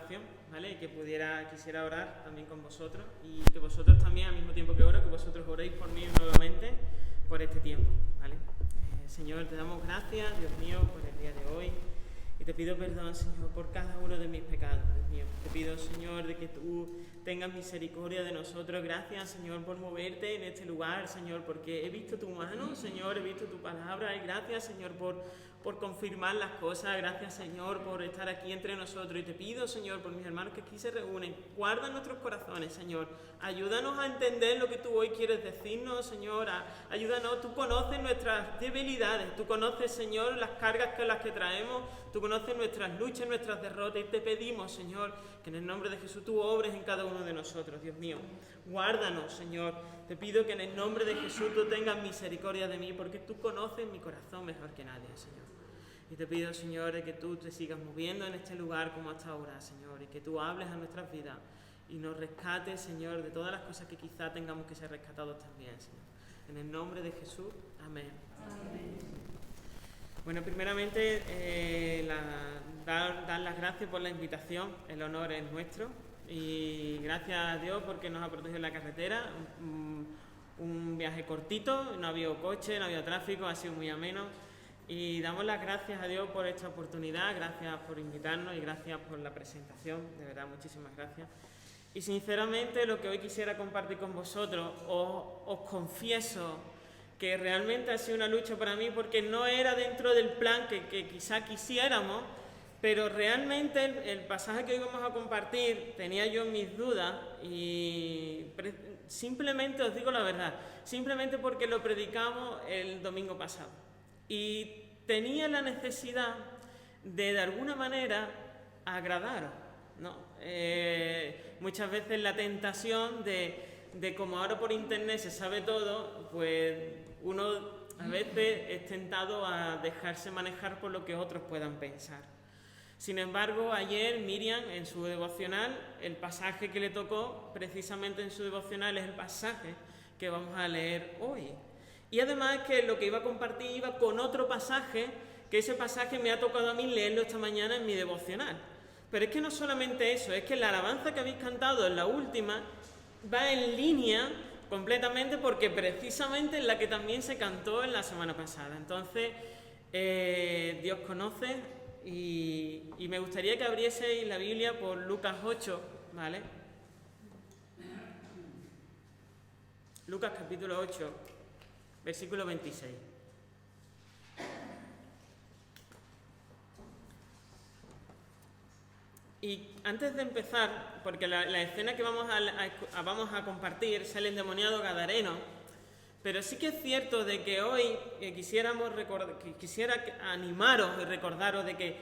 espacio, ¿vale? Y que quisiera orar también con vosotros, y que vosotros también, al mismo tiempo que oro, que vosotros oréis por mí nuevamente por este tiempo, ¿vale? Señor, te damos gracias, Dios mío, por el día de hoy. Y te pido perdón, Señor, por cada uno de mis pecados, Dios mío. Te pido, Señor, de que tú tengas misericordia de nosotros. Gracias, Señor, por moverte en este lugar, Señor, porque he visto tu mano, Señor, he visto tu palabra. Y gracias, Señor, por confirmar las cosas. Gracias, Señor, por estar aquí entre nosotros. Y te pido, Señor, por mis hermanos que aquí se reúnen, guarda nuestros corazones, Señor. Ayúdanos a entender lo que tú hoy quieres decirnos, Señor. Ayúdanos, tú conoces nuestras debilidades, tú conoces, Señor, las cargas con las que traemos, tú conoces nuestras luchas, nuestras derrotas, y te pedimos, Señor, que en el nombre de Jesús tú obres en cada uno de nosotros, Dios mío. Guárdanos, Señor. Te pido que en el nombre de Jesús tú tengas misericordia de mí, porque tú conoces mi corazón mejor que nadie, Señor. Y te pido, Señor, que tú te sigas moviendo en este lugar como hasta ahora, Señor, y que tú hables a nuestras vidas y nos rescates, Señor, de todas las cosas que quizá tengamos que ser rescatados también, Señor. En el nombre de Jesús, amén. Amén. Bueno, primeramente, dar las gracias por la invitación, el honor es nuestro, y gracias a Dios porque nos ha protegido en la carretera, un viaje cortito, no ha habido coche, no ha habido tráfico, ha sido muy ameno, y damos las gracias a Dios por esta oportunidad, gracias por invitarnos y gracias por la presentación, de verdad, muchísimas gracias. Y sinceramente lo que hoy quisiera compartir con vosotros, os confieso que realmente ha sido una lucha para mí porque no era dentro del plan que quizá quisiéramos, pero realmente el pasaje que hoy vamos a compartir tenía yo mis dudas y simplemente os digo la verdad, simplemente porque lo predicamos el domingo pasado y tenía la necesidad de alguna manera agradaros, ¿no? Muchas veces la tentación de como ahora por internet se sabe todo, pues uno a veces es tentado a dejarse manejar por lo que otros puedan pensar. Sin embargo, ayer Miriam en su devocional, el pasaje que le tocó precisamente en su devocional es el pasaje que vamos a leer hoy. Y además que lo que iba a compartir iba con otro pasaje, que ese pasaje me ha tocado a mí leerlo esta mañana en mi devocional. Pero es que no solamente eso, es que la alabanza que habéis cantado en la última va en línea completamente porque precisamente es la que también se cantó en la semana pasada. Entonces, Dios conoce y me gustaría que abrieseis la Biblia por Lucas 8, ¿vale? Lucas capítulo 8, versículo 26. Y antes de empezar, porque la escena que vamos a compartir sale endemoniado gadareno, pero sí que es cierto de que hoy quisiera animaros y recordaros de que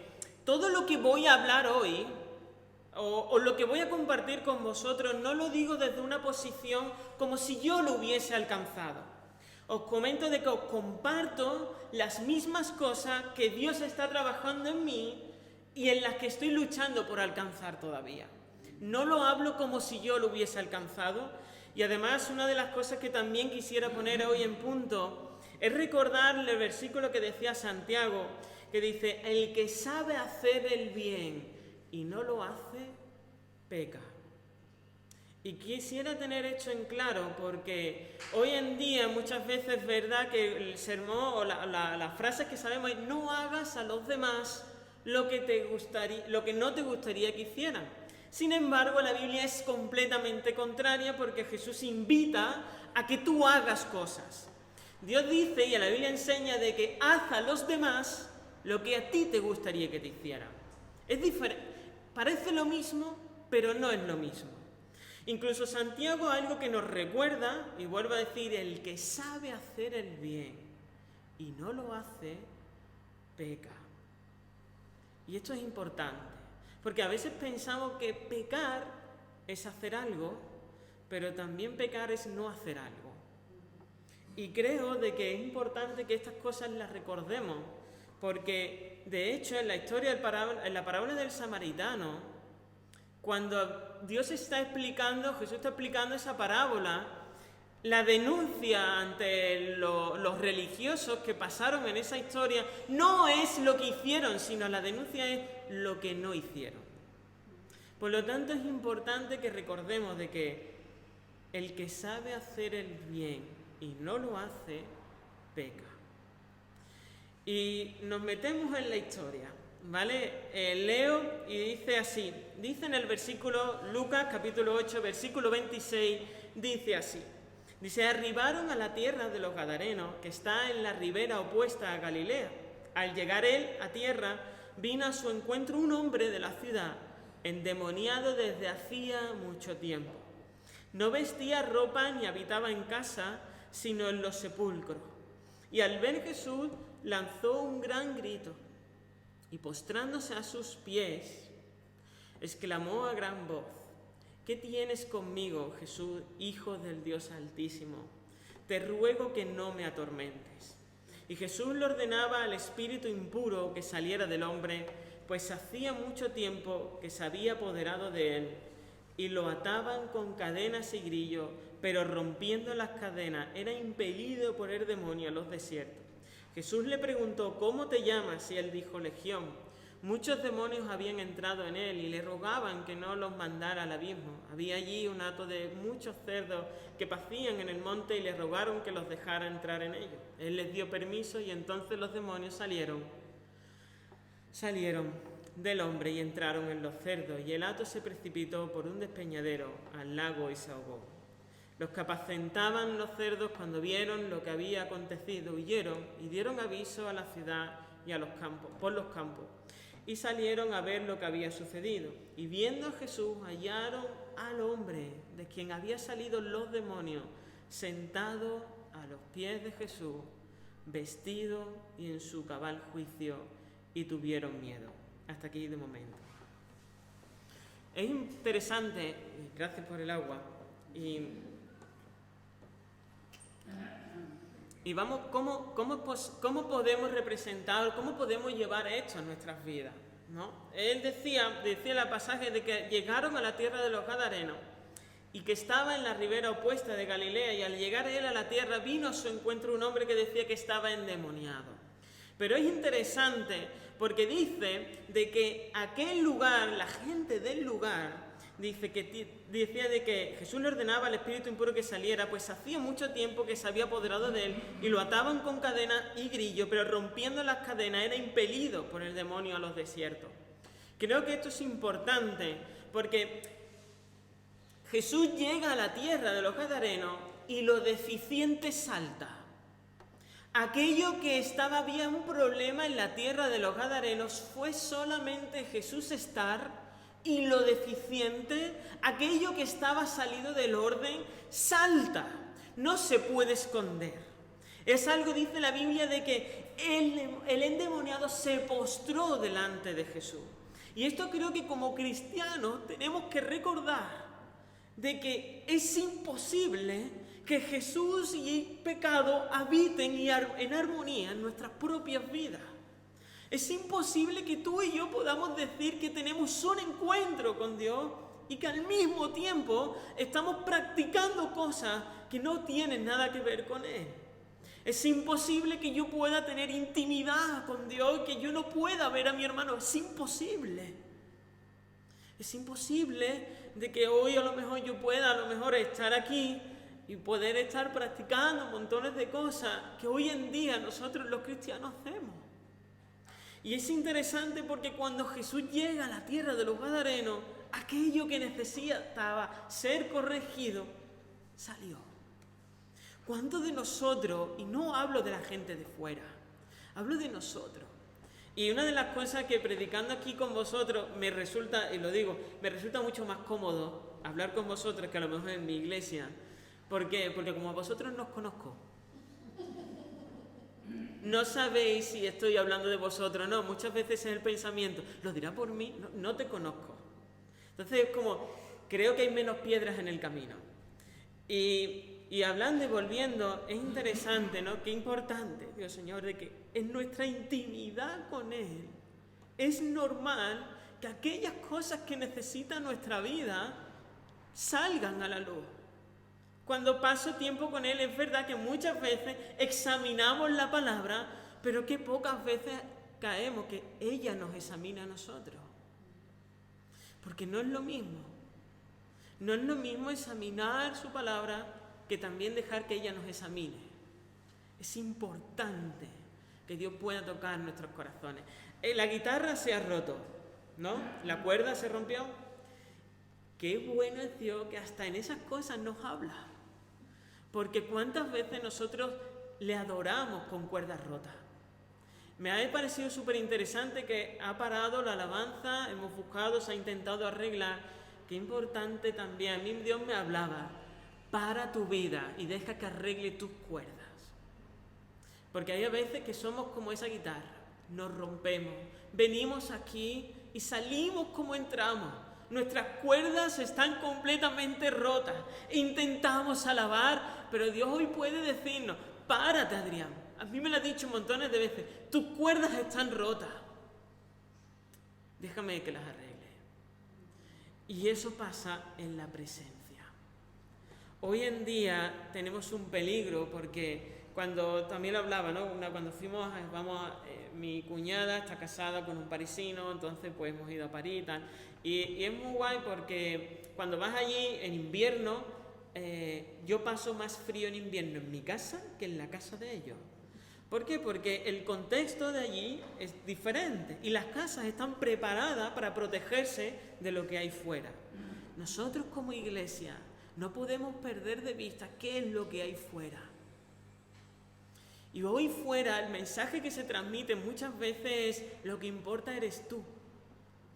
todo lo que voy a hablar hoy, o lo que voy a compartir con vosotros, no lo digo desde una posición como si yo lo hubiese alcanzado. Os comento de que os comparto las mismas cosas que Dios está trabajando en mí y en las que estoy luchando por alcanzar todavía. No lo hablo como si yo lo hubiese alcanzado, y además una de las cosas que también quisiera poner hoy en punto es recordarle el versículo que decía Santiago, que dice: el que sabe hacer el bien y no lo hace, peca. Y quisiera tener esto en claro porque hoy en día muchas veces es verdad que el sermón o las frases que sabemos es: no hagas a los demás lo que no te gustaría que hicieran. Sin embargo, la Biblia es completamente contraria porque Jesús invita a que tú hagas cosas. Dios dice, y la Biblia enseña, de que haz a los demás lo que a ti te gustaría que te hicieran. Es diferente, parece lo mismo, pero no es lo mismo. Incluso Santiago algo que nos recuerda, y vuelvo a decir: el que sabe hacer el bien y no lo hace, peca. Y esto es importante, porque a veces pensamos que pecar es hacer algo, pero también pecar es no hacer algo. Y creo de que es importante que estas cosas las recordemos, porque de hecho en la historia, en la parábola del samaritano, cuando Jesús está explicando esa parábola, la denuncia ante los religiosos que pasaron en esa historia no es lo que hicieron, sino la denuncia es lo que no hicieron. Por lo tanto, es importante que recordemos de que el que sabe hacer el bien y no lo hace, peca. Y nos metemos en la historia, ¿vale? Leo y dice así, dice en el versículo, Lucas capítulo 8, versículo 26, dice así. Dice, arribaron a la tierra de los Gadarenos, que está en la ribera opuesta a Galilea. Al llegar él a tierra, vino a su encuentro un hombre de la ciudad, endemoniado desde hacía mucho tiempo. No vestía ropa ni habitaba en casa, sino en los sepulcros. Y al ver Jesús, lanzó un gran grito, y postrándose a sus pies, exclamó a gran voz, ¿qué tienes conmigo, Jesús, Hijo del Dios Altísimo? Te ruego que no me atormentes. Y Jesús le ordenaba al espíritu impuro que saliera del hombre, pues hacía mucho tiempo que se había apoderado de él, y lo ataban con cadenas y grillos, pero rompiendo las cadenas era impelido por el demonio a los desiertos. Jesús le preguntó, ¿cómo te llamas? Y él dijo, Legión. Muchos demonios habían entrado en él y le rogaban que no los mandara al abismo. Había allí un hato de muchos cerdos que pacían en el monte y le rogaron que los dejara entrar en ellos. Él les dio permiso y entonces los demonios salieron del hombre y entraron en los cerdos, y el hato se precipitó por un despeñadero al lago y se ahogó. Los que apacentaban los cerdos, cuando vieron lo que había acontecido, huyeron y dieron aviso a la ciudad y a los campos, por los campos, y salieron a ver lo que había sucedido. Y viendo a Jesús, hallaron al hombre de quien había salido los demonios, sentado a los pies de Jesús, vestido y en su cabal juicio, y tuvieron miedo. Hasta aquí de momento. Es interesante, gracias por el agua, y vamos, ¿cómo podemos representar, cómo podemos llevar esto a nuestras vidas, ¿no? Él decía en el pasaje de que llegaron a la tierra de los Gadarenos y que estaba en la ribera opuesta de Galilea, y al llegar él a la tierra vino a su encuentro un hombre que decía que estaba endemoniado. Pero es interesante porque dice de que aquel lugar, la gente del lugar, decía de que Jesús le ordenaba al espíritu impuro que saliera, pues hacía mucho tiempo que se había apoderado de él y lo ataban con cadenas y grillos, pero rompiendo las cadenas era impelido por el demonio a los desiertos. Creo que esto es importante porque Jesús llega a la tierra de los Gadarenos y lo deficiente salta. Aquello que había un problema en la tierra de los Gadarenos fue solamente Jesús estar, y lo deficiente, aquello que estaba salido del orden, salta. No se puede esconder. Es algo, dice la Biblia, de que el endemoniado se postró delante de Jesús. Y esto creo que como cristianos tenemos que recordar de que es imposible que Jesús y el pecado habiten en armonía en nuestras propias vidas. Es imposible que tú y yo podamos decir que tenemos un encuentro con Dios y que al mismo tiempo estamos practicando cosas que no tienen nada que ver con Él. Es imposible que yo pueda tener intimidad con Dios y que yo no pueda ver a mi hermano. Es imposible. Es imposible de que hoy a lo mejor yo pueda estar aquí y poder estar practicando montones de cosas que hoy en día nosotros los cristianos hacemos. Y es interesante porque cuando Jesús llega a la tierra de los Gadarenos, aquello que necesitaba ser corregido, salió. ¿Cuántos de nosotros, y no hablo de la gente de fuera, hablo de nosotros? Y una de las cosas que predicando aquí con vosotros me resulta, y lo digo, me resulta mucho más cómodo hablar con vosotros que a lo mejor en mi iglesia. ¿Por qué? Porque como a vosotros no os conozco, no sabéis si estoy hablando de vosotros o no. Muchas veces es el pensamiento, ¿lo dirá por mí? No te conozco. Entonces es como, creo que hay menos piedras en el camino. Y hablando y volviendo, es interesante, ¿no? Qué importante, Dios Señor, de que en nuestra intimidad con Él es normal que aquellas cosas que necesita nuestra vida salgan a la luz. Cuando paso tiempo con Él, es verdad que muchas veces examinamos la palabra, pero que pocas veces caemos que ella nos examina a nosotros. Porque no es lo mismo. No es lo mismo examinar su palabra que también dejar que ella nos examine. Es importante que Dios pueda tocar nuestros corazones. La guitarra se ha roto, ¿no? La cuerda se rompió. Qué bueno es Dios que hasta en esas cosas nos habla. Porque cuántas veces nosotros le adoramos con cuerdas rotas. Me ha parecido súper interesante que ha parado la alabanza, hemos buscado, se ha intentado arreglar. Qué importante también, a mí Dios me hablaba, para tu vida y deja que arregle tus cuerdas. Porque hay a veces que somos como esa guitarra, nos rompemos, venimos aquí y salimos como entramos. Nuestras cuerdas están completamente rotas. Intentamos alabar, pero Dios hoy puede decirnos, párate, Adrián. A mí me lo ha dicho montones de veces, tus cuerdas están rotas. Déjame que las arregle. Y eso pasa en la presencia. Hoy en día tenemos un peligro porque cuando también lo hablaba, ¿no? Cuando fuimos, mi cuñada está casada con un parisino, entonces pues hemos ido a París y tal. Y es muy guay porque cuando vas allí en invierno, yo paso más frío en invierno en mi casa que en la casa de ellos. ¿Por qué? Porque el contexto de allí es diferente y las casas están preparadas para protegerse de lo que hay fuera. Nosotros como iglesia no podemos perder de vista qué es lo que hay fuera. Y hoy fuera el mensaje que se transmite muchas veces es lo que importa eres tú.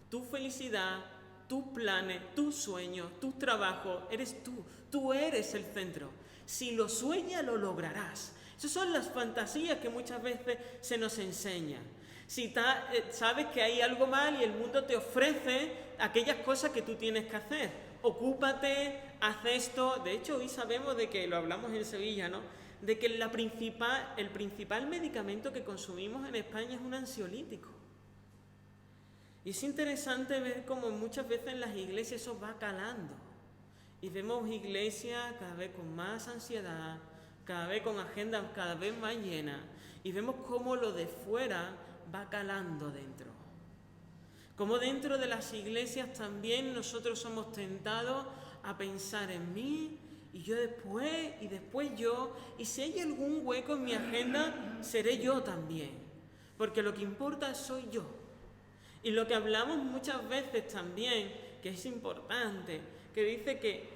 Tu felicidad, tus planes, tus sueños, tus trabajos, eres tú. Tú eres el centro. Si lo sueñas, lo lograrás. Esas son las fantasías que muchas veces se nos enseñan. Si sabes que hay algo mal y el mundo te ofrece aquellas cosas que tú tienes que hacer. Ocúpate, haz esto. De hecho, hoy sabemos de que, lo hablamos en Sevilla, ¿no? De que el principal medicamento que consumimos en España es un ansiolítico. Y es interesante ver cómo muchas veces en las iglesias eso va calando. Y vemos iglesias cada vez con más ansiedad, cada vez con agendas cada vez más llenas. Y vemos cómo lo de fuera va calando dentro. Como dentro de las iglesias también nosotros somos tentados a pensar en mí, y yo después, y después yo, y si hay algún hueco en mi agenda, seré yo también. Porque lo que importa soy yo. Y lo que hablamos muchas veces también, que es importante, que dice que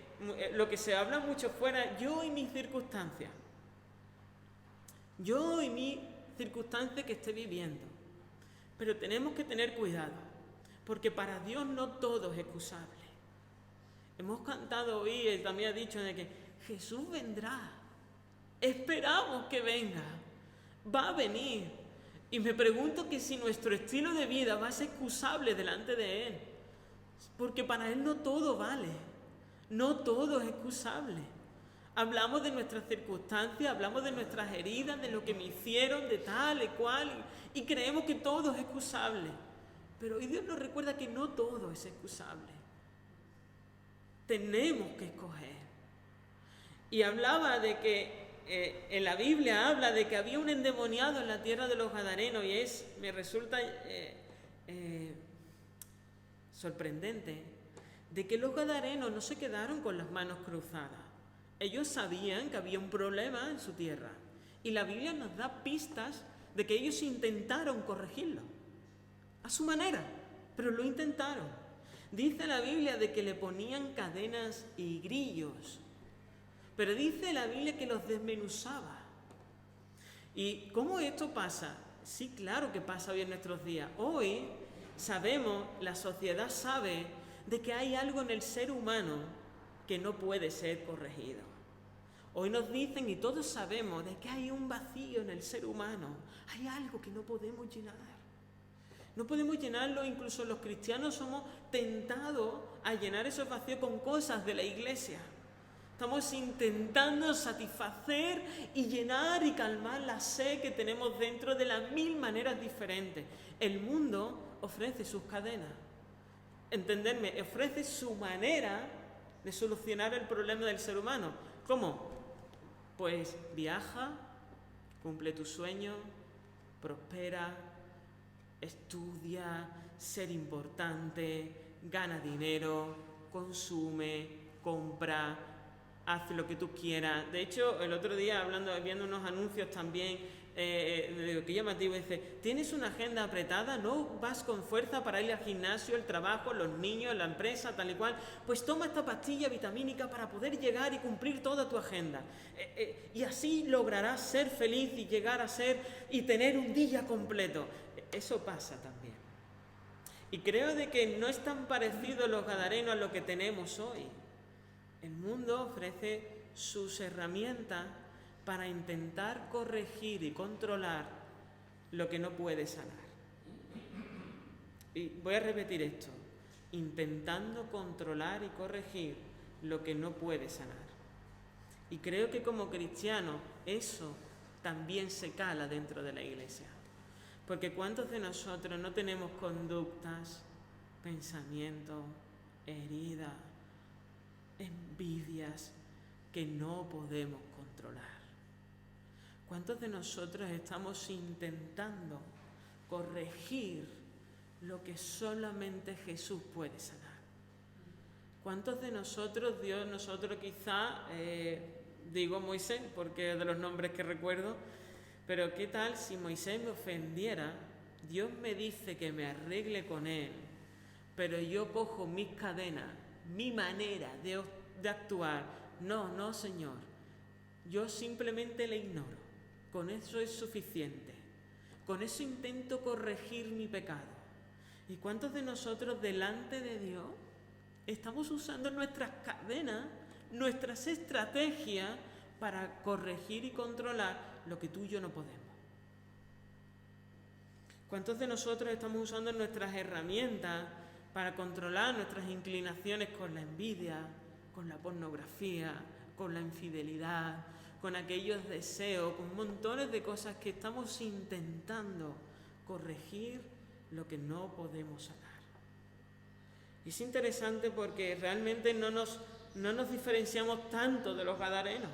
lo que se habla mucho fuera, yo y mis circunstancias. Yo y mi circunstancia que esté viviendo. Pero tenemos que tener cuidado, porque para Dios no todo es excusable. Hemos cantado hoy, él también ha dicho de que Jesús vendrá. Esperamos que venga. Va a venir. Y me pregunto que si nuestro estilo de vida va a ser excusable delante de Él. Porque para Él no todo vale. No todo es excusable. Hablamos de nuestras circunstancias, hablamos de nuestras heridas, de lo que me hicieron, de tal y cual. Y creemos que todo es excusable. Pero hoy Dios nos recuerda que no todo es excusable. Tenemos que escoger. Y hablaba de que en la Biblia habla de que había un endemoniado en la tierra de los Gadarenos y me resulta sorprendente de que los Gadarenos no se quedaron con las manos cruzadas. Ellos sabían que había un problema en su tierra y la Biblia nos da pistas de que ellos intentaron corregirlo a su manera, pero lo intentaron. Dice la Biblia de que le ponían cadenas y grillos, pero dice la Biblia que los desmenuzaba. ¿Y cómo esto pasa? Sí, claro que pasa hoy en nuestros días. Hoy sabemos, la sociedad sabe de que hay algo en el ser humano que no puede ser corregido. Hoy nos dicen y todos sabemos de que hay un vacío en el ser humano. Hay algo que no podemos llenar. No podemos llenarlo, incluso los cristianos somos tentados a llenar esos vacíos con cosas de la iglesia. Estamos intentando satisfacer y llenar y calmar la sed que tenemos dentro de las 1000 maneras diferentes. El mundo ofrece sus cadenas. Entenderme, ofrece su manera de solucionar el problema del ser humano. ¿Cómo? Pues viaja, cumple tus sueños, prospera, estudia, ser importante, gana dinero, consume, compra, hace lo que tú quieras. De hecho, el otro día viendo unos anuncios también, de lo que llamativo, dice, ¿tienes una agenda apretada? ¿No vas con fuerza para ir al gimnasio, el trabajo, los niños, la empresa, tal y cual? Pues toma esta pastilla vitamínica para poder llegar y cumplir toda tu agenda. Y así lograrás ser feliz y llegar a ser y tener un día completo. Eso pasa también. Y creo de que no es tan parecido los gadarenos a lo que tenemos hoy. El mundo ofrece sus herramientas para intentar corregir y controlar lo que no puede sanar. Y voy a repetir esto, intentando controlar y corregir lo que no puede sanar. Y creo que como cristianos eso también se cala dentro de la iglesia. Porque ¿cuántos de nosotros no tenemos conductas, pensamientos, heridas, envidias que no podemos controlar? ¿Cuántos de nosotros estamos intentando corregir lo que solamente Jesús puede sanar? ¿Cuántos de nosotros, nosotros quizá, digo Moisés porque es de los nombres que recuerdo, pero qué tal si Moisés me ofendiera, Dios me dice que me arregle con él, pero yo cojo mis cadenas, mi manera de actuar, no Señor, yo simplemente le ignoro. Con eso es suficiente. Con eso intento corregir mi pecado. ¿Y cuántos de nosotros delante de Dios estamos usando nuestras cadenas, nuestras estrategias para corregir y controlar lo que tú y yo no podemos? ¿Cuántos de nosotros estamos usando nuestras herramientas para controlar nuestras inclinaciones con la envidia, con la pornografía, con la infidelidad, con aquellos deseos, con montones de cosas que estamos intentando corregir lo que no podemos sanar? Y es interesante porque realmente no nos diferenciamos tanto de los gadarenos.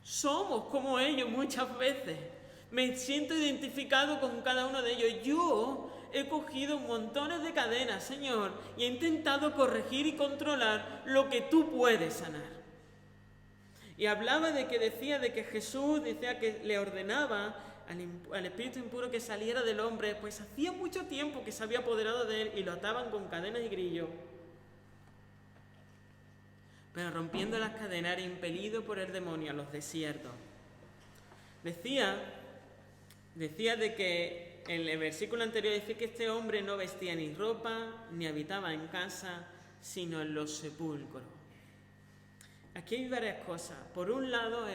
Somos como ellos muchas veces. Me siento identificado con cada uno de ellos. Yo he cogido montones de cadenas, Señor, y he intentado corregir y controlar lo que tú puedes sanar. Y hablaba decía de que Jesús decía que le ordenaba al espíritu impuro que saliera del hombre, pues hacía mucho tiempo que se había apoderado de él y lo ataban con cadenas y grillos. Pero rompiendo las cadenas era impelido por el demonio a los desiertos. Decía de que en el versículo anterior decía que este hombre no vestía ni ropa ni habitaba en casa, sino en los sepulcros. Aquí hay varias cosas. Por un lado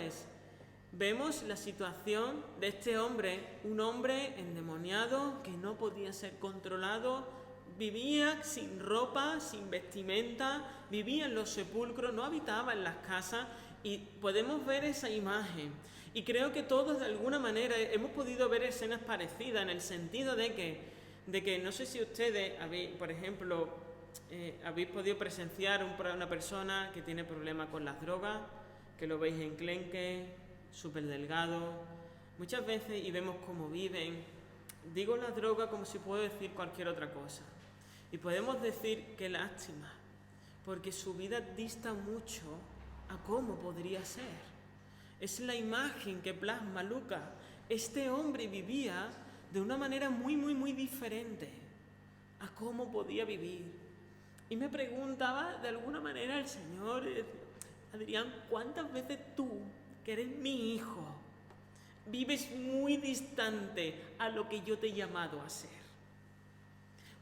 vemos la situación de este hombre, un hombre endemoniado que no podía ser controlado, vivía sin ropa, sin vestimenta, vivía en los sepulcros, no habitaba en las casas, y podemos ver esa imagen. Y creo que todos de alguna manera hemos podido ver escenas parecidas en el sentido de que no sé si ustedes habéis, por ejemplo, habéis podido presenciar una persona que tiene problemas con las drogas, que lo veis enclenque, súper delgado, muchas veces, y vemos cómo viven. Digo la droga como si puedo decir cualquier otra cosa. Y podemos decir qué lástima, porque su vida dista mucho a cómo podría ser. Es la imagen que plasma Lucas. Este hombre vivía de una manera muy, muy, muy diferente a cómo podía vivir. Y me preguntaba de alguna manera el Señor, Adrián, ¿cuántas veces tú, que eres mi hijo, vives muy distante a lo que yo te he llamado a ser?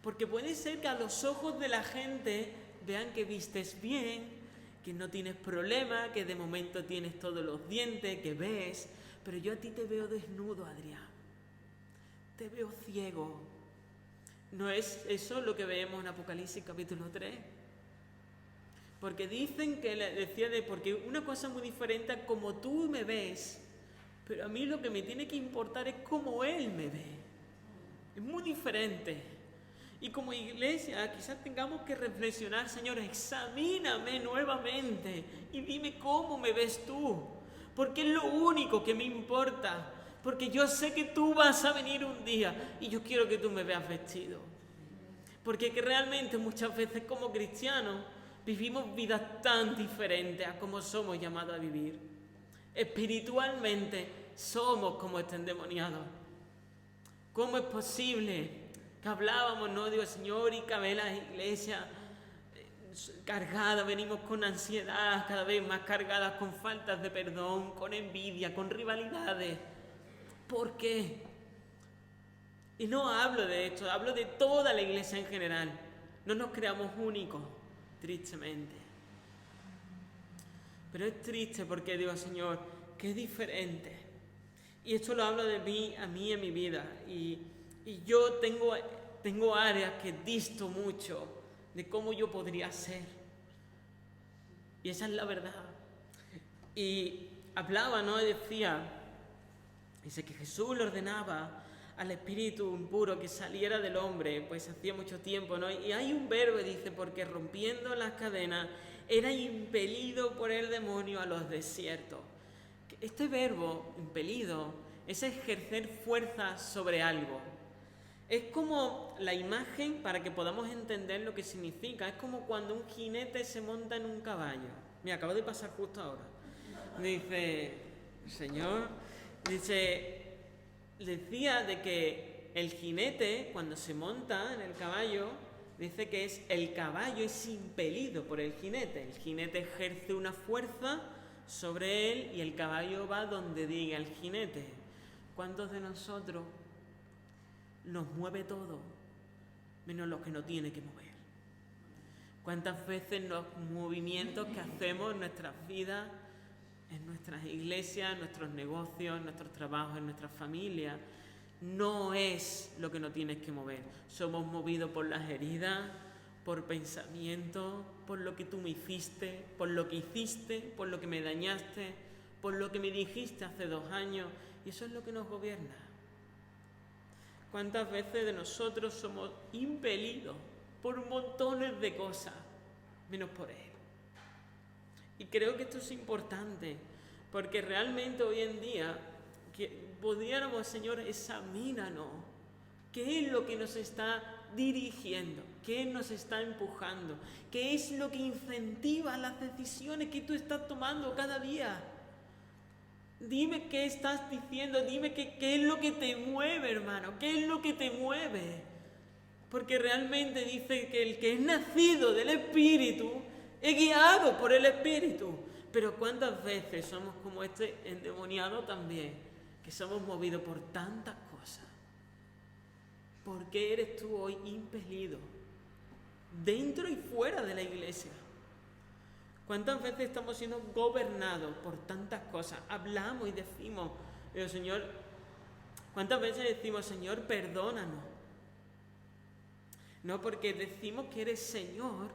Porque puede ser que a los ojos de la gente vean que vistes bien, que no tienes problema, que de momento tienes todos los dientes, que ves, pero yo a ti te veo desnudo, Adrián. Te veo ciego. ¿No es eso lo que vemos en Apocalipsis capítulo 3? Porque dicen que decía porque una cosa muy diferente a como tú me ves, pero a mí lo que me tiene que importar es cómo Él me ve. Es muy diferente. Y como iglesia quizás tengamos que reflexionar, Señor, examíname nuevamente y dime cómo me ves tú, porque es lo único que me importa, porque yo sé que tú vas a venir un día y yo quiero que tú me veas vestido. Porque que realmente muchas veces como cristianos vivimos vidas tan diferentes a como somos llamados a vivir. Espiritualmente somos como este endemoniado. ¿Cómo es posible que hablábamos, no? Digo, Señor, y que ve las iglesias cargadas, venimos con ansiedad, cada vez más cargadas, con faltas de perdón, con envidia, con rivalidades? ¿Por qué? Y no hablo de esto, hablo de toda la iglesia en general. No nos creamos únicos, tristemente. Pero es triste porque digo, Señor, qué diferente. Y esto lo hablo de mí, a mí en mi vida. Y yo tengo áreas que disto mucho de cómo yo podría ser. Y esa es la verdad. Y hablaba, ¿no? Y dice que Jesús le ordenaba al espíritu impuro que saliera del hombre, pues hacía mucho tiempo, ¿no? Y hay un verbo, dice, porque rompiendo las cadenas era impelido por el demonio a los desiertos. Este verbo, impelido, es ejercer fuerza sobre algo. Es como la imagen, para que podamos entender lo que significa, es como cuando un jinete se monta en un caballo. Me acabo de pasar justo ahora. Dice, Señor, decía de que el jinete, cuando se monta en el caballo, dice que el caballo es impelido por el jinete. El jinete ejerce una fuerza sobre él y el caballo va donde diga el jinete. ¿Cuántos de nosotros nos mueve todo, menos lo que no tiene que mover? ¿Cuántas veces los movimientos que hacemos en nuestras vidas, en nuestras iglesias, en nuestros negocios, en nuestros trabajos, en nuestras familias, no es lo que no tienes que mover? Somos movidos por las heridas, por pensamientos, por lo que tú me hiciste, por lo que hiciste, por lo que me dañaste, por lo que me dijiste hace 2 años, y eso es lo que nos gobierna. ¿Cuántas veces de nosotros somos impelidos por montones de cosas, menos por Él? Y creo que esto es importante, porque realmente hoy en día, que pudiéramos, Señor, examínanos, ¿qué es lo que nos está dirigiendo? ¿Qué nos está empujando? ¿Qué es lo que incentiva las decisiones que tú estás tomando cada día? Dime qué estás diciendo, dime qué es lo que te mueve, hermano, qué es lo que te mueve. Porque realmente dice que el que es nacido del Espíritu es guiado por el Espíritu. Pero ¿cuántas veces somos como este endemoniado también? Que somos movidos por tantas cosas. ¿Por qué eres tú hoy impelido? Dentro y fuera de la iglesia. ¿Cuántas veces estamos siendo gobernados por tantas cosas? Hablamos y decimos, pero Señor, ¿cuántas veces decimos, Señor, perdónanos? No, porque decimos que eres Señor,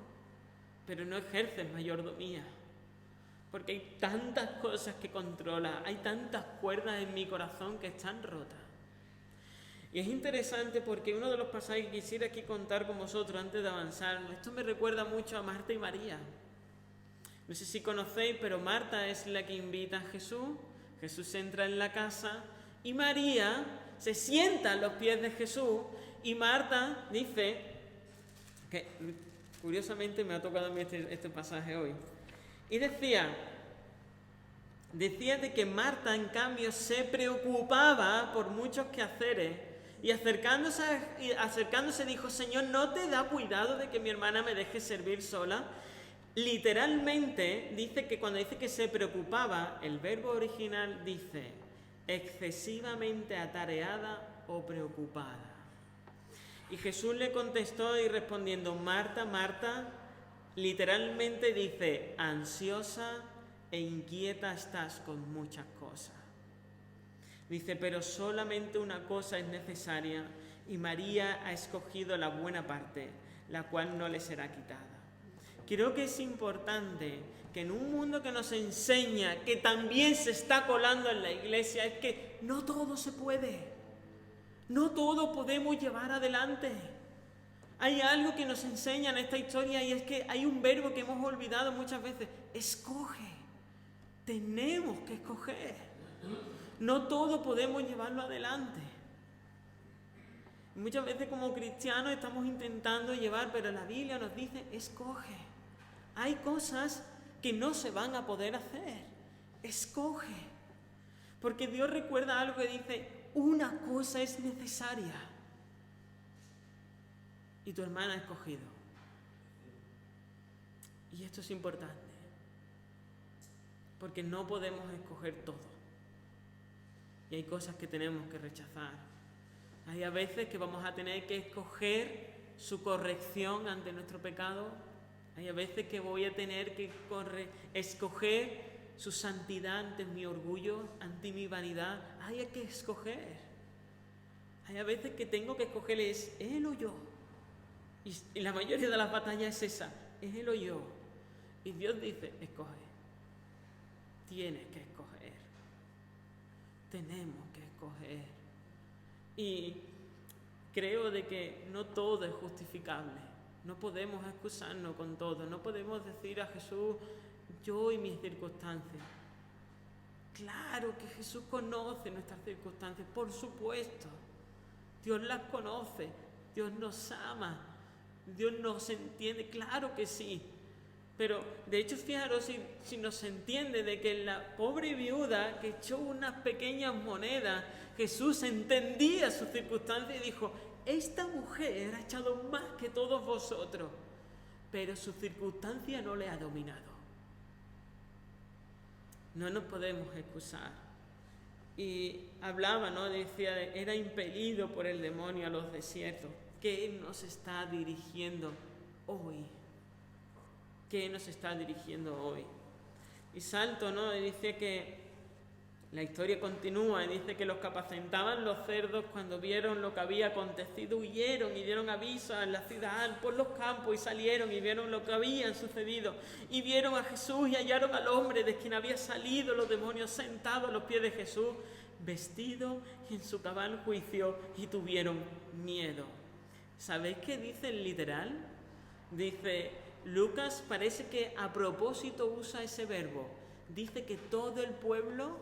pero no ejerces mayordomía. Porque hay tantas cosas que controlas, hay tantas cuerdas en mi corazón que están rotas. Y es interesante porque uno de los pasajes que quisiera aquí contar con vosotros antes de avanzar, esto me recuerda mucho a Marta y María. No sé si conocéis, pero Marta es la que invita a Jesús. Jesús entra en la casa y María se sienta a los pies de Jesús. Y Marta dice, que curiosamente me ha tocado a mí este pasaje hoy, y decía de que Marta en cambio se preocupaba por muchos quehaceres y acercándose dijo, Señor, ¿no te da cuidado de que mi hermana me deje servir sola? Literalmente dice que cuando dice que se preocupaba, el verbo original dice excesivamente atareada o preocupada. Y Jesús le contestó y respondiendo, Marta, Marta, literalmente dice ansiosa e inquieta estás con muchas cosas. Dice, pero solamente una cosa es necesaria y María ha escogido la buena parte, la cual no le será quitada. Creo que es importante que en un mundo que nos enseña, que también se está colando en la iglesia, es que no todo se puede. No todo podemos llevar adelante. Hay algo que nos enseña en esta historia y es que hay un verbo que hemos olvidado muchas veces. Escoge. Tenemos que escoger. No todo podemos llevarlo adelante. Y muchas veces como cristianos estamos intentando llevar, pero la Biblia nos dice, escoge. Hay cosas que no se van a poder hacer. Escoge. Porque Dios recuerda algo que dice, una cosa es necesaria. Y tu hermana ha escogido. Y esto es importante. Porque no podemos escoger todo. Y hay cosas que tenemos que rechazar. Hay a veces que vamos a tener que escoger su corrección ante nuestro pecado. Hay a veces que voy a tener que escoger su santidad ante mi orgullo, ante mi vanidad. Hay que escoger. Hay a veces que tengo que escoger es él o yo. Y la mayoría de las batallas es esa, es él o yo. Y Dios dice, escoge. Tienes que escoger. Tenemos que escoger. Y creo de que no todo es justificable. No podemos excusarnos con todo. No podemos decir a Jesús, yo y mis circunstancias. Claro que Jesús conoce nuestras circunstancias, por supuesto. Dios las conoce. Dios nos ama. Dios nos entiende. Claro que sí. Pero, de hecho, fijaros si nos entiende de que la pobre viuda que echó unas pequeñas monedas, Jesús entendía sus circunstancias y dijo, esta mujer ha echado más que todos vosotros, pero su circunstancia no le ha dominado. No nos podemos excusar. Y hablaba, ¿no? Decía, era impelido por el demonio a los desiertos. ¿Qué nos está dirigiendo hoy? ¿Qué nos está dirigiendo hoy? Y salto, ¿no? Y dice que la historia continúa y dice que los que apacentaban los cerdos, cuando vieron lo que había acontecido, huyeron y dieron aviso a la ciudad, por los campos, y salieron y vieron lo que había sucedido. Y vieron a Jesús y hallaron al hombre de quien había salido los demonios sentado a los pies de Jesús, vestido y en su cabal juicio, y tuvieron miedo. ¿Sabéis qué dice el literal? Dice... Lucas parece que a propósito usa ese verbo. Dice que todo el pueblo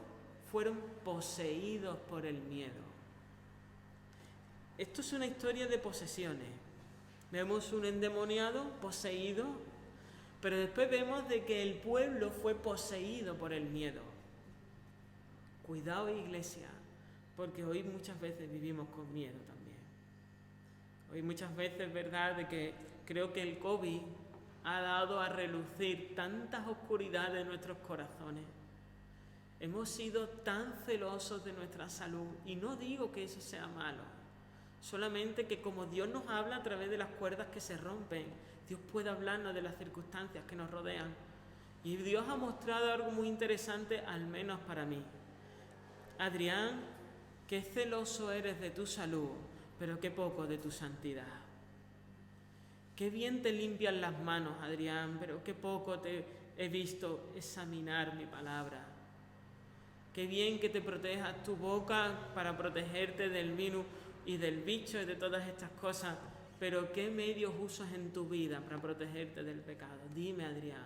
fueron poseídos por el miedo. Esto es una historia de posesiones. Vemos un endemoniado poseído, pero después vemos de que el pueblo fue poseído por el miedo. Cuidado, iglesia, porque hoy muchas veces vivimos con miedo también. Hoy muchas veces, ¿verdad?, de que creo que el COVID ha dado a relucir tantas oscuridades en nuestros corazones. Hemos sido tan celosos de nuestra salud, y no digo que eso sea malo, solamente que como Dios nos habla a través de las cuerdas que se rompen, Dios puede hablarnos de las circunstancias que nos rodean. Y Dios ha mostrado algo muy interesante, al menos para mí. Adrián, qué celoso eres de tu salud, pero qué poco de tu santidad. Qué bien te limpian las manos, Adrián, pero qué poco te he visto examinar mi palabra. Qué bien que te protejas tu boca para protegerte del virus y del bicho y de todas estas cosas, pero qué medios usas en tu vida para protegerte del pecado. Dime, Adrián,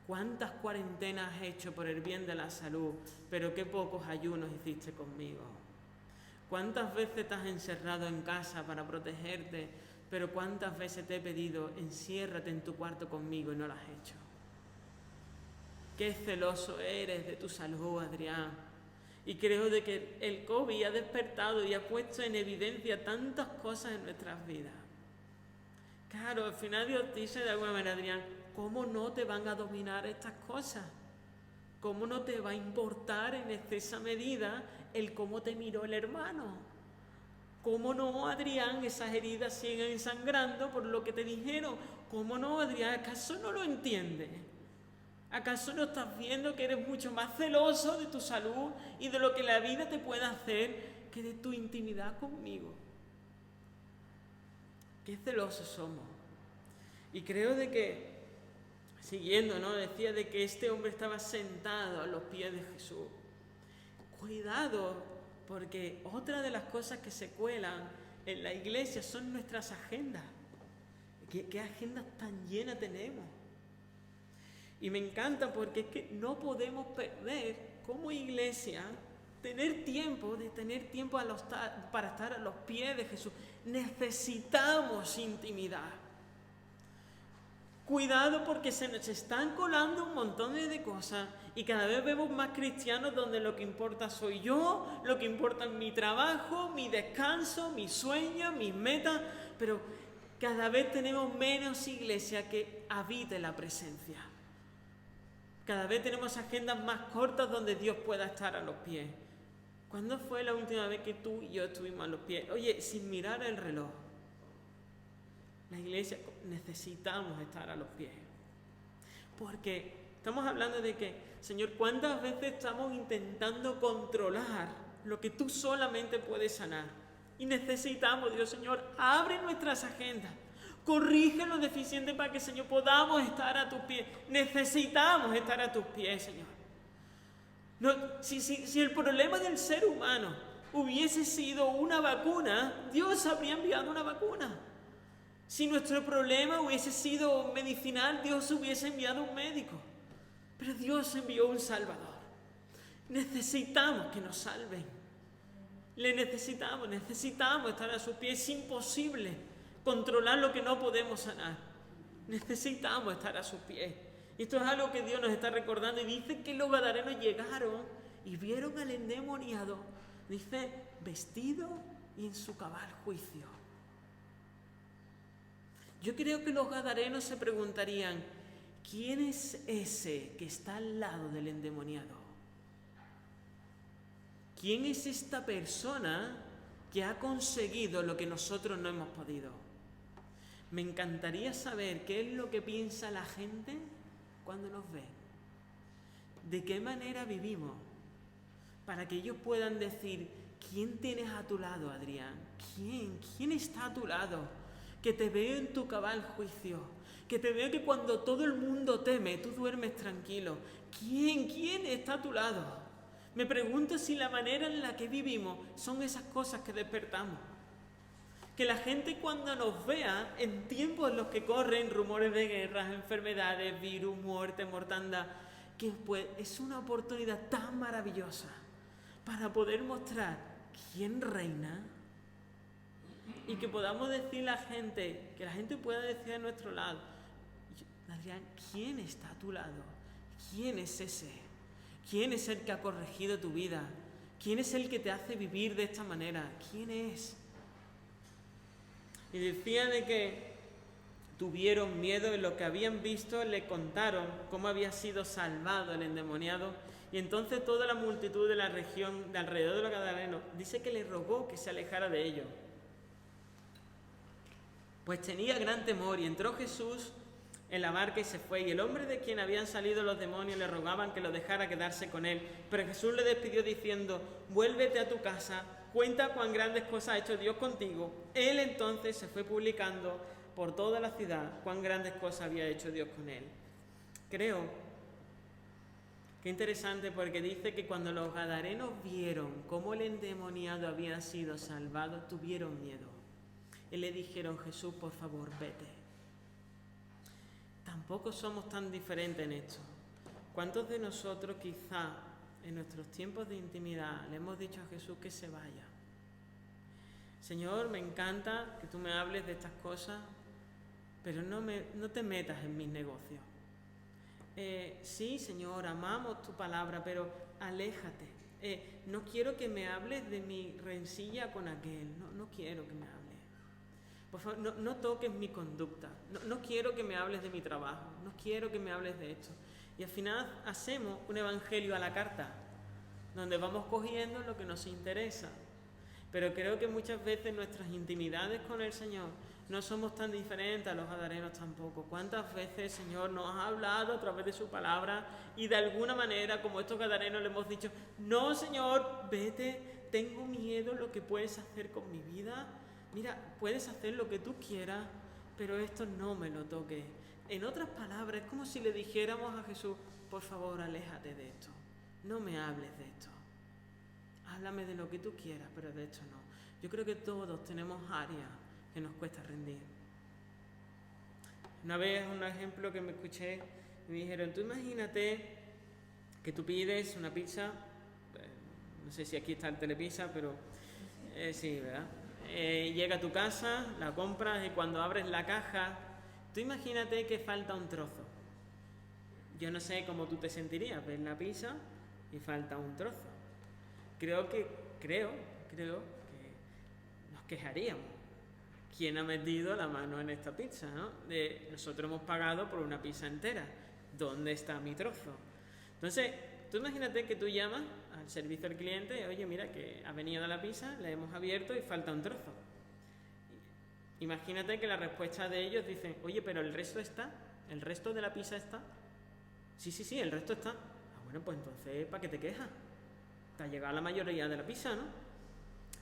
¿cuántas cuarentenas has hecho por el bien de la salud, pero qué pocos ayunos hiciste conmigo? ¿Cuántas veces te has encerrado en casa para protegerte, pero cuántas veces te he pedido, enciérrate en tu cuarto conmigo y no lo has hecho? Qué celoso eres de tu salud, Adrián. Y creo de que el COVID ha despertado y ha puesto en evidencia tantas cosas en nuestras vidas. Claro, al final Dios dice de alguna manera, Adrián, ¿cómo no te van a dominar estas cosas? ¿Cómo no te va a importar en excesa medida el cómo te miró el hermano? ¿Cómo no, Adrián, esas heridas siguen sangrando por lo que te dijeron? ¿Cómo no, Adrián? ¿Acaso no lo entiendes? ¿Acaso no estás viendo que eres mucho más celoso de tu salud y de lo que la vida te puede hacer que de tu intimidad conmigo? Qué celosos somos. Y creo de que, siguiendo, ¿no?, decía de que este hombre estaba sentado a los pies de Jesús. Cuidado, porque otra de las cosas que se cuelan en la iglesia son nuestras agendas. ¿Qué agendas tan llenas tenemos? Y me encanta porque es que no podemos perder como iglesia tener tiempo para estar a los pies de Jesús. Necesitamos intimidad. Cuidado, porque se nos están colando un montón de cosas y cada vez vemos más cristianos donde lo que importa soy yo, lo que importa es mi trabajo, mi descanso, mis sueños, mis metas, pero cada vez tenemos menos iglesia que habite la presencia. Cada vez tenemos agendas más cortas donde Dios pueda estar a los pies. ¿Cuándo fue la última vez que tú y yo estuvimos a los pies? Oye, sin mirar el reloj. La iglesia necesitamos estar a los pies. Porque estamos hablando de que, Señor, ¿cuántas veces estamos intentando controlar lo que tú solamente puedes sanar? Y necesitamos, Dios, Señor, abre nuestras agendas. Corrige lo deficiente para que, Señor, podamos estar a tus pies. Necesitamos estar a tus pies, Señor. No, si el problema del ser humano hubiese sido una vacuna, Dios habría enviado una vacuna. Si nuestro problema hubiese sido medicinal, Dios hubiese enviado un médico. Pero Dios envió un Salvador. Necesitamos que nos salven. Le necesitamos estar a sus pies. Es imposible controlar lo que no podemos sanar. Necesitamos estar a sus pies. Y esto es algo que Dios nos está recordando. Y dice que los gadarenos llegaron y vieron al endemoniado, dice, vestido y en su cabal juicio. Yo creo que los gadarenos se preguntarían, ¿quién es ese que está al lado del endemoniado? ¿Quién es esta persona que ha conseguido lo que nosotros no hemos podido? Me encantaría saber qué es lo que piensa la gente cuando nos ve. ¿De qué manera vivimos? Para que ellos puedan decir, ¿quién tienes a tu lado, Adrián? ¿Quién está a tu lado? Que te veo en tu cabal juicio, que te veo que cuando todo el mundo teme, tú duermes tranquilo. ¿Quién está a tu lado? Me pregunto si la manera en la que vivimos son esas cosas que despertamos. Que la gente cuando nos vea en tiempos en los que corren rumores de guerras, enfermedades, virus, muerte, mortandad, que pues es una oportunidad tan maravillosa para poder mostrar quién reina. Y que podamos decir a la gente, que la gente pueda decir a nuestro lado, Adrián, ¿quién está a tu lado? ¿Quién es ese? ¿Quién es el que ha corregido tu vida? ¿Quién es el que te hace vivir de esta manera? ¿Quién es? Y decía de que tuvieron miedo, y lo que habían visto le contaron cómo había sido salvado el endemoniado. Y entonces toda la multitud de la región de alrededor de los gadarenos dice que le rogó que se alejara de ellos. Pues tenía gran temor, y entró Jesús en la barca y se fue. Y el hombre de quien habían salido los demonios le rogaban que lo dejara quedarse con él. Pero Jesús le despidió diciendo, vuélvete a tu casa, cuenta cuán grandes cosas ha hecho Dios contigo. Él entonces se fue publicando por toda la ciudad cuán grandes cosas había hecho Dios con él. Creo que interesante, porque dice que cuando los gadarenos vieron cómo el endemoniado había sido salvado, tuvieron miedo. Y le dijeron, Jesús, por favor, vete. Tampoco somos tan diferentes en esto. ¿Cuántos de nosotros quizá en nuestros tiempos de intimidad le hemos dicho a Jesús que se vaya? Señor, me encanta que tú me hables de estas cosas, pero no te metas en mis negocios. Sí, Señor, amamos tu palabra, pero aléjate. No quiero que me hables de mi rencilla con aquel. No quiero que me hables. Por favor, no toques mi conducta. No quiero que me hables de mi trabajo. No quiero que me hables de esto. Y al final hacemos un evangelio a la carta, donde vamos cogiendo lo que nos interesa. Pero creo que muchas veces nuestras intimidades con el Señor no somos tan diferentes a los gadarenos tampoco. ¿Cuántas veces el Señor nos ha hablado a través de su palabra y de alguna manera, como estos gadarenos, le hemos dicho, no, Señor, vete, tengo miedo lo que puedes hacer con mi vida? Mira, puedes hacer lo que tú quieras, pero esto no me lo toques. En otras palabras, es como si le dijéramos a Jesús, por favor, aléjate de esto. No me hables de esto. Háblame de lo que tú quieras, pero de esto no. Yo creo que todos tenemos áreas que nos cuesta rendir. Una vez, un ejemplo que me escuché, me dijeron, tú imagínate que tú pides una pizza, No sé si aquí está el Telepizza, pero sí, ¿verdad? Llega a tu casa, la compras y cuando abres la caja, tú imagínate que falta un trozo. Yo no sé cómo tú te sentirías, ves la pizza y falta un trozo. Creo que nos quejaríamos. ¿Quién ha metido la mano en esta pizza, no? Nosotros hemos pagado por una pizza entera. ¿Dónde está mi trozo? Entonces, tú imagínate que tú llamas al servicio al cliente, oye, mira que ha venido la pizza, la hemos abierto y falta un trozo. Imagínate que la respuesta de ellos dicen, oye, pero el resto está, el resto de la pizza está. Sí, el resto está. Bueno, pues entonces, ¿para qué te quejas? Te ha llegado la mayoría de la pizza, ¿no?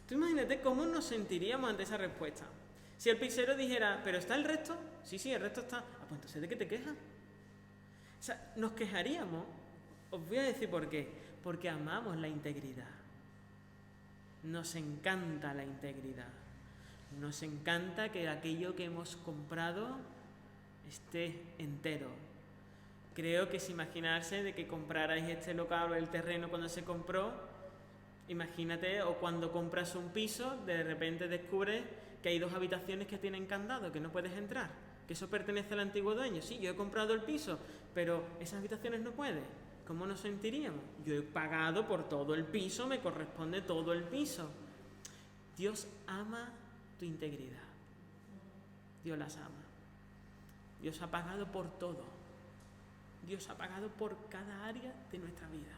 Tú imagínate cómo nos sentiríamos ante esa respuesta. Si el pizzero dijera, ¿pero está el resto? Sí, el resto está. Pues entonces, ¿de qué te quejas? O sea, nos quejaríamos. Os voy a decir por qué. Porque amamos la integridad. Nos encanta la integridad. Nos encanta que aquello que hemos comprado esté entero. Creo que es imaginarse de que comprarais este local o el terreno cuando se compró. Imagínate, o cuando compras un piso, de repente descubres que hay 2 habitaciones que tienen candado, que no puedes entrar, que eso pertenece al antiguo dueño. Sí, yo he comprado el piso, pero esas habitaciones no puedes. ¿Cómo nos sentiríamos? Yo he pagado por todo el piso, me corresponde todo el piso. Dios ama tu integridad. Dios las ama. Dios ha pagado por todo. Dios ha pagado por cada área de nuestra vida,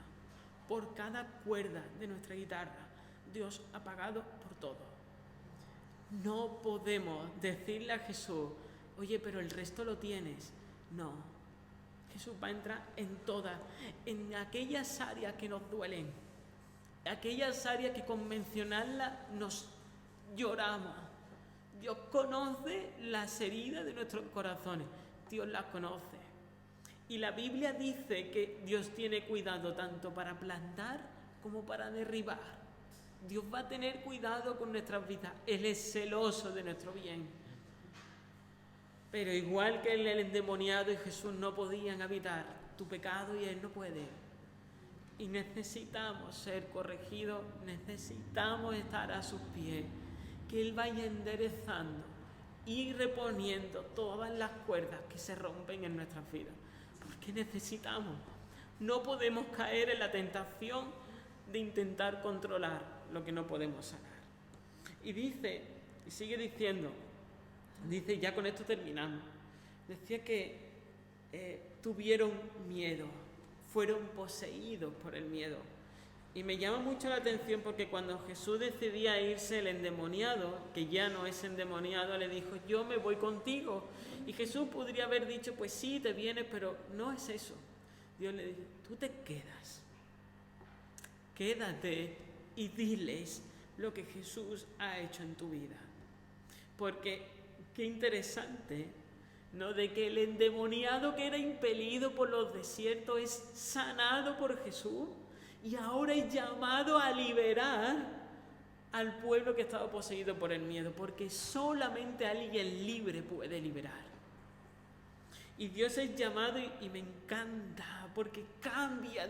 por cada cuerda de nuestra guitarra. Dios ha pagado por todo. No podemos decirle a Jesús, oye, pero el resto lo tienes. No. Jesús va a entrar en todas, en aquellas áreas que nos duelen, aquellas áreas que con mencionarlas nos lloramos. Dios conoce las heridas de nuestros corazones. Dios las conoce. Y la Biblia dice que Dios tiene cuidado tanto para plantar como para derribar. Dios va a tener cuidado con nuestras vidas. Él es celoso de nuestro bien. Pero igual que el endemoniado y Jesús no podían habitar tu pecado y Él no puede. Y necesitamos ser corregidos, necesitamos estar a sus pies. Que Él vaya enderezando y reponiendo todas las cuerdas que se rompen en nuestras vidas. Porque necesitamos. No podemos caer en la tentación de intentar controlar lo que no podemos sanar. Y sigue diciendo, ya con esto terminamos, decía que tuvieron miedo, fueron poseídos por el miedo. Y me llama mucho la atención porque cuando Jesús decidía irse, el endemoniado, que ya no es endemoniado, le dijo, yo me voy contigo. Y Jesús podría haber dicho, pues sí, te vienes, pero no es eso. Dios le dijo, tú te quedas. Quédate y diles lo que Jesús ha hecho en tu vida. Porque qué interesante, ¿no? De que el endemoniado que era impelido por los desiertos es sanado por Jesús y ahora es llamado a liberar al pueblo que estaba poseído por el miedo, porque solamente alguien libre puede liberar. Y Dios es llamado y me encanta porque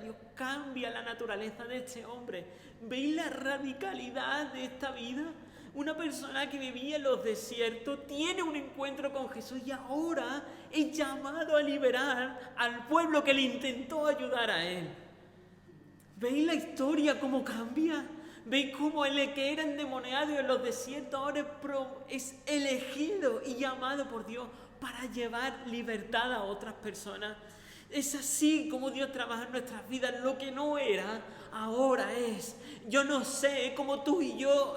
Dios cambia la naturaleza de este hombre. ¿Veis la radicalidad de esta vida? Una persona que vivía en los desiertos tiene un encuentro con Jesús y ahora es llamado a liberar al pueblo que le intentó ayudar a él. ¿Veis la historia cómo cambia? ¿Veis cómo el que era endemoniado en los desiertos ahora es elegido y llamado por Dios para llevar libertad a otras personas? Es así como Dios trabaja en nuestras vidas. Lo que no era, ahora es. Yo no sé, como tú y yo,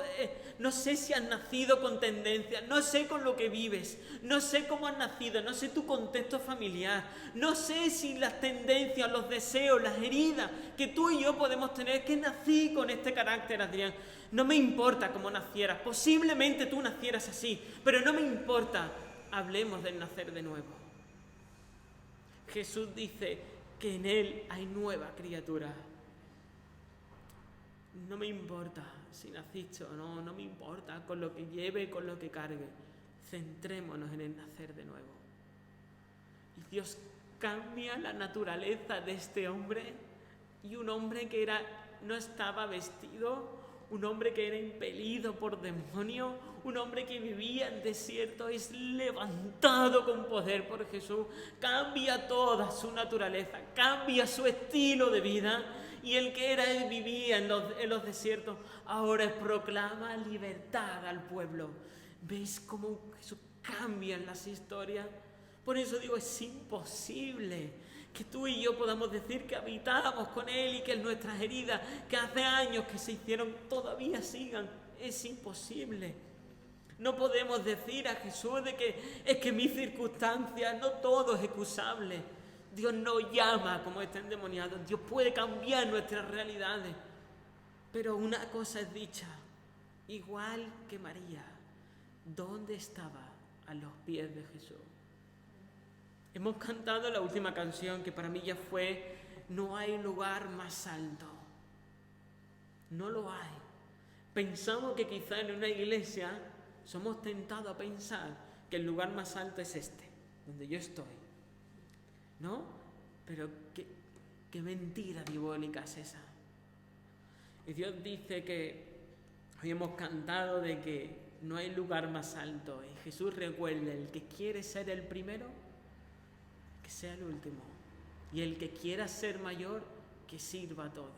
no sé si has nacido con tendencias, no sé con lo que vives, no sé cómo has nacido, no sé tu contexto familiar, no sé si las tendencias, los deseos, las heridas que tú y yo podemos tener, que nací con este carácter, Adrián. No me importa cómo nacieras, posiblemente tú nacieras así, pero no me importa. Hablemos del nacer de nuevo. Jesús dice que en Él hay nueva criatura. No me importa si naciste o no, no me importa con lo que lleve, con lo que cargue. Centrémonos en el nacer de nuevo. Y Dios cambia la naturaleza de este hombre, y un hombre que era no estaba vestido, un hombre que era impelido por demonios, un hombre que vivía en desierto, es levantado con poder por Jesús, cambia toda su naturaleza, cambia su estilo de vida, y el que era él vivía en los desiertos, ahora proclama libertad al pueblo. ¿Veis cómo Jesús cambia en las historias? Por eso digo, es imposible que tú y yo podamos decir que habitamos con Él y que nuestras heridas que hace años que se hicieron todavía sigan. Es imposible. No podemos decir a Jesús de que es que mis circunstancias, no todo es excusable. Dios no llama como está endemoniado. Dios puede cambiar nuestras realidades. Pero una cosa es dicha, igual que María, ¿dónde estaba? A los pies de Jesús. Hemos cantado la última canción que para mí ya fue: no hay lugar más alto. No lo hay. Pensamos que quizá en una iglesia somos tentados a pensar que el lugar más alto es este, donde yo estoy. ¿No? Pero qué mentira diabólica es esa. Y Dios dice que hoy hemos cantado de que no hay lugar más alto. Y Jesús recuerda: el que quiere ser el primero, que sea el último. Y el que quiera ser mayor, que sirva a todo.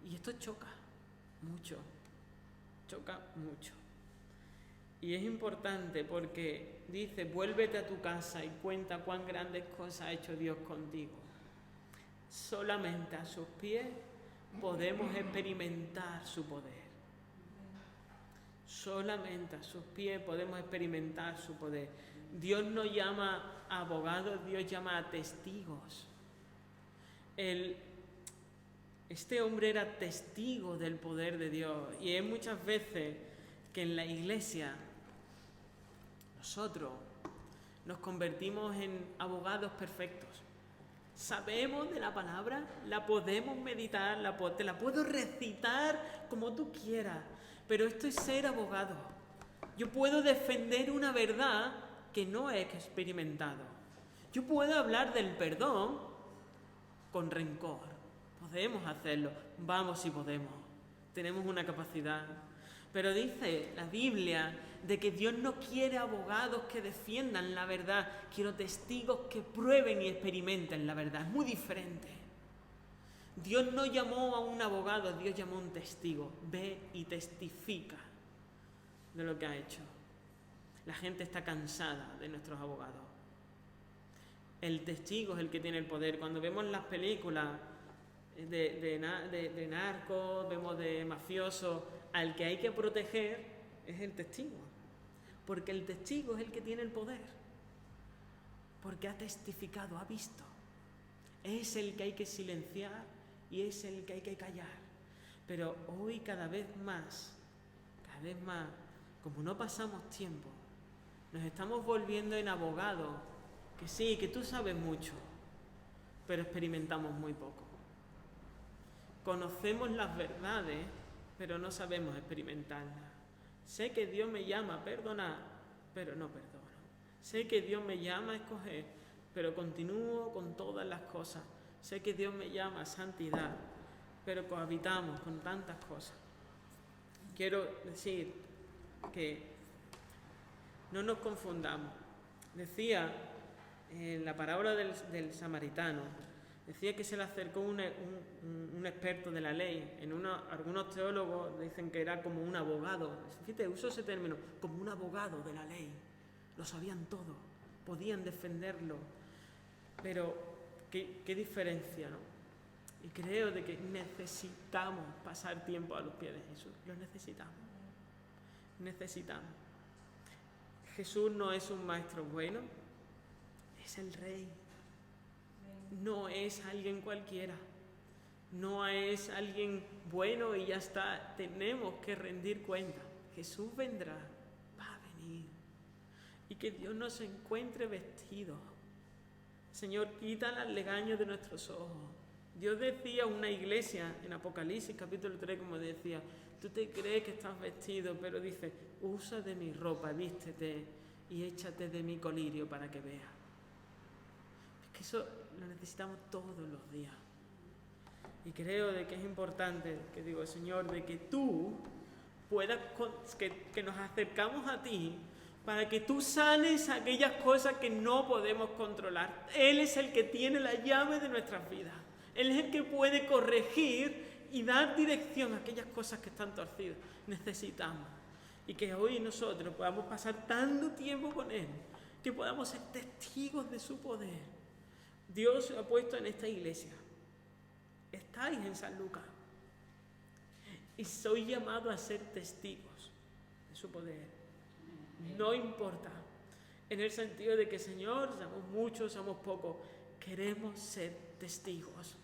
Y esto choca mucho. Choca mucho. Y es importante porque dice: vuélvete a tu casa y cuenta cuán grandes cosas ha hecho Dios contigo. Solamente a sus pies podemos experimentar su poder. Solamente a sus pies podemos experimentar su poder. Dios no llama a abogados, Dios llama a testigos. Este hombre era testigo del poder de Dios, y es muchas veces que en la iglesia nosotros nos convertimos en abogados perfectos. Sabemos de la palabra, la podemos meditar, te la puedo recitar como tú quieras, pero esto es ser abogado. Yo puedo defender una verdad que no he experimentado. Yo puedo hablar del perdón con rencor. Podemos hacerlo. Vamos si podemos. Tenemos una capacidad. Pero dice la Biblia de que Dios no quiere abogados que defiendan la verdad. Quiero testigos que prueben y experimenten la verdad. Es muy diferente. Dios no llamó a un abogado, Dios llamó a un testigo. Ve y testifica de lo que ha hecho. La gente está cansada de nuestros abogados. El testigo es el que tiene el poder. Cuando vemos las películas de narcos, vemos de mafiosos, al que hay que proteger es el testigo. Porque el testigo es el que tiene el poder. Porque ha testificado, ha visto. Es el que hay que silenciar y es el que hay que callar. Pero hoy cada vez más, como no pasamos tiempo, nos estamos volviendo en abogados que sí, que tú sabes mucho, pero experimentamos muy poco. Conocemos las verdades, pero no sabemos experimentarlas. Sé que Dios me llama a perdonar, pero no perdono. Sé que Dios me llama a escoger, pero continúo con todas las cosas. Sé que Dios me llama a santidad, pero cohabitamos con tantas cosas. Quiero decir que no nos confundamos. Decía en la parábola del samaritano, decía que se le acercó un experto de la ley. Algunos teólogos dicen que era como un abogado. Fíjate, uso ese término, como un abogado de la ley. Lo sabían todo, podían defenderlo. Pero, ¿qué diferencia, no? Y creo de que necesitamos pasar tiempo a los pies de Jesús. Lo necesitamos. Jesús no es un maestro bueno, es el Rey. No es alguien cualquiera. No es alguien bueno y ya está. Tenemos que rendir cuenta. Jesús vendrá, va a venir. Y que Dios nos encuentre vestidos. Señor, quita las legañas de nuestros ojos. Dios decía a una iglesia en Apocalipsis capítulo 3, como decía: tú te crees que estás vestido, pero dice: usa de mi ropa, vístete y échate de mi colirio para que veas. Es que eso lo necesitamos todos los días. Y creo de que es importante, que digo, Señor, de que tú puedas, que nos acercamos a ti para que tú sanes aquellas cosas que no podemos controlar. Él es el que tiene la llave de nuestras vidas. Él es el que puede corregir y dar dirección a aquellas cosas que están torcidas. Necesitamos. Y que hoy nosotros podamos pasar tanto tiempo con Él, que podamos ser testigos de su poder. Dios lo ha puesto en esta iglesia. Estáis en San Lucas. Y soy llamado a ser testigos de su poder. No importa. En el sentido de que, Señor, somos muchos, somos pocos. Queremos ser testigos.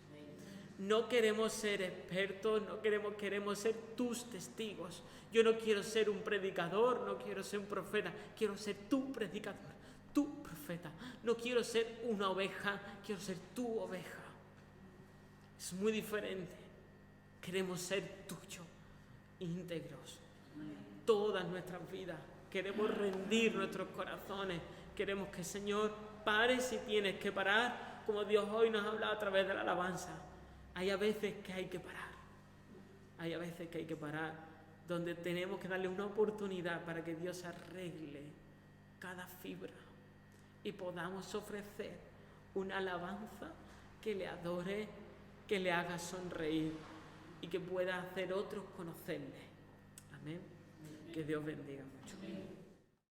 No queremos ser expertos, no queremos ser tus testigos. Yo no quiero ser un predicador, no quiero ser un profeta. Quiero ser tu predicador, tu profeta. No quiero ser una oveja, quiero ser tu oveja. Es muy diferente. Queremos ser tuyos, íntegros, todas nuestras vidas. Queremos rendir nuestros corazones. Queremos que, Señor, pares si tienes que parar, como Dios hoy nos ha hablado a través de la alabanza. Hay a veces que hay que parar. Hay a veces que hay que parar, donde tenemos que darle una oportunidad para que Dios arregle cada fibra y podamos ofrecer una alabanza que le adore, que le haga sonreír y que pueda hacer otros conocerle. Amén. Que Dios bendiga mucho.